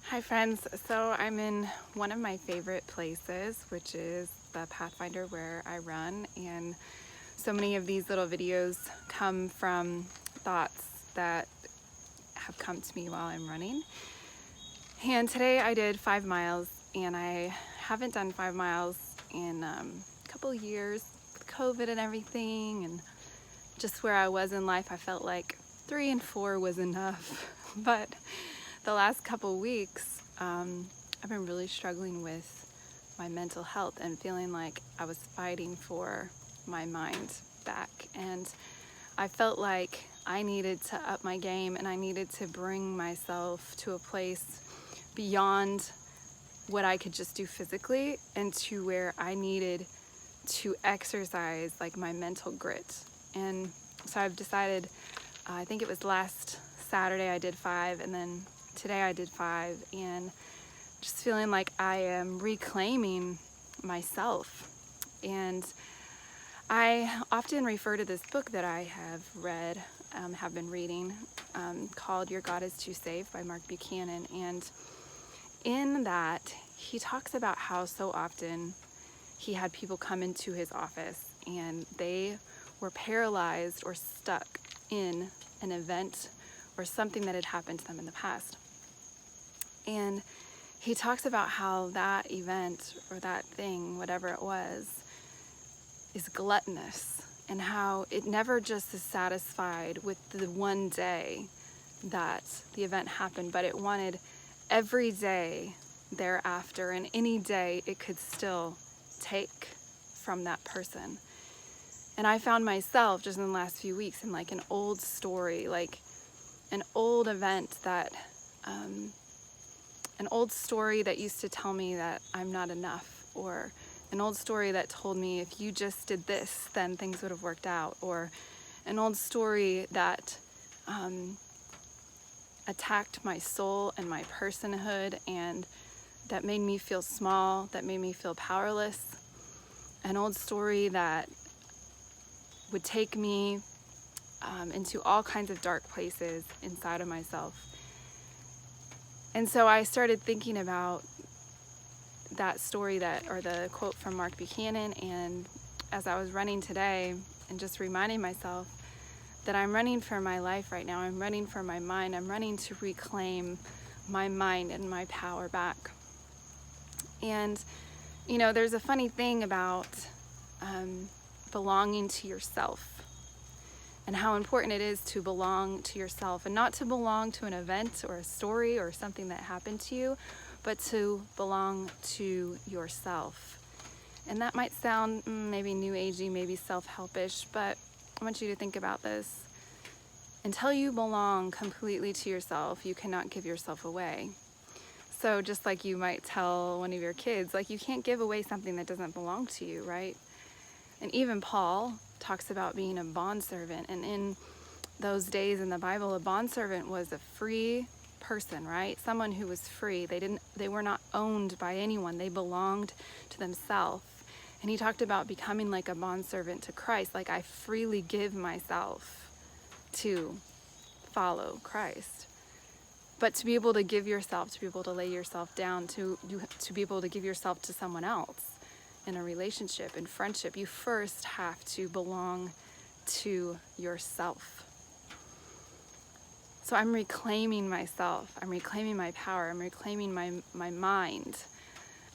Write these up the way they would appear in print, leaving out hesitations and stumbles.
Hi friends, so I'm in one of my favorite places, which is the Pathfinder where I run, and so many of these little videos come from thoughts that have come to me while I'm running. And today I did 5 miles, and I haven't done 5 miles in a couple years with COVID and everything, and just where I was in life, I felt like 3 and 4 was enough. But the last couple weeks, I've been really struggling with my mental health and feeling like I was fighting for my mind back. And I felt like I needed to up my game, and I needed to bring myself to a place beyond what I could just do physically, and to where I needed to exercise like my mental grit. And so I've decided, I think it was last Saturday I did 5, and then today I did 5, and just feeling like I am reclaiming myself. And I often refer to this book that I have read, have been reading, called Your God Is Too Safe by Mark Buchanan. And in that, he talks about how so often he had people come into his office and they were paralyzed or stuck in an event or something that had happened to them in the past. And he talks about how that event or that thing, whatever it was, is gluttonous, and how it never just is satisfied with the one day that the event happened, but it wanted every day thereafter, and any day it could still take from that person. And I found myself just in the last few weeks in like an old story, like an old event that an old story that used to tell me that I'm not enough, or an old story that told me if you just did this, then things would have worked out, or an old story that attacked my soul and my personhood, and that made me feel small, that made me feel powerless. An old story that would take me into all kinds of dark places inside of myself. And so I started thinking about that story, or the quote from Mark Buchanan, and as I was running today, and just reminding myself that I'm running for my life right now. I'm running for my mind. I'm running to reclaim my mind and my power back. And, you know, there's a funny thing about belonging to yourself, and how important it is to belong to yourself, and not to belong to an event or a story or something that happened to you, but to belong to yourself. And that might sound maybe new agey, maybe self-helpish, but I want you to think about this. Until you belong completely to yourself, you cannot give yourself away. So just like you might tell one of your kids, like, you can't give away something that doesn't belong to you, right? And even Paul talks about being a bondservant. And in those days in the Bible, a bondservant was a free person, right? Someone who was free. They were not owned by anyone. They belonged to themselves. And he talked about becoming like a bondservant to Christ, like I freely give myself to follow Christ. But to be able to give yourself, to be able to lay yourself down, to be able to give yourself to someone else in a relationship, in friendship, you first have to belong to yourself. So I'm reclaiming myself. I'm reclaiming my power. I'm reclaiming my mind.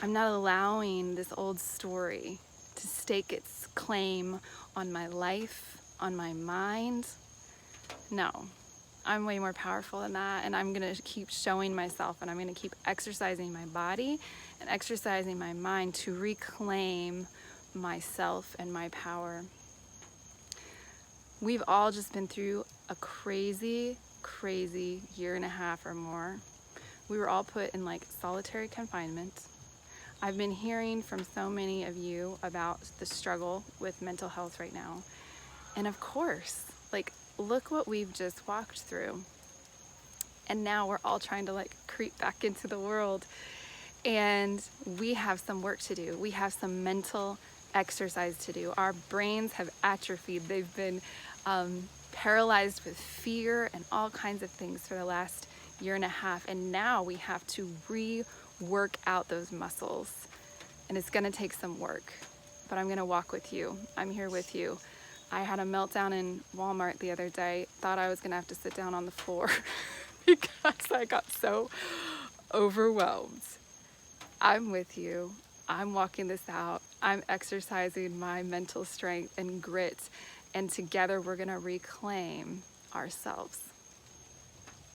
I'm not allowing this old story to stake its claim on my life, on my mind. No, I'm way more powerful than that, and I'm going to keep showing myself, and I'm going to keep exercising my body and exercising my mind to reclaim myself and my power. We've all just been through a crazy year and a half or more. We were all put in like solitary confinement. I've been hearing from so many of you about the struggle with mental health right now. And of course, like, look what we've just walked through. And now we're all trying to like creep back into the world. And we have some work to do. We have some mental exercise to do. Our brains have atrophied. They've been paralyzed with fear and all kinds of things for the last year and a half, and now we have to rework out those muscles. And it's gonna take some work, but I'm gonna walk with you. I'm here with you. I had a meltdown in Walmart the other day, thought I was gonna have to sit down on the floor because I got so overwhelmed. I'm with you. I'm walking this out. I'm exercising my mental strength and grit, and together we're gonna reclaim ourselves.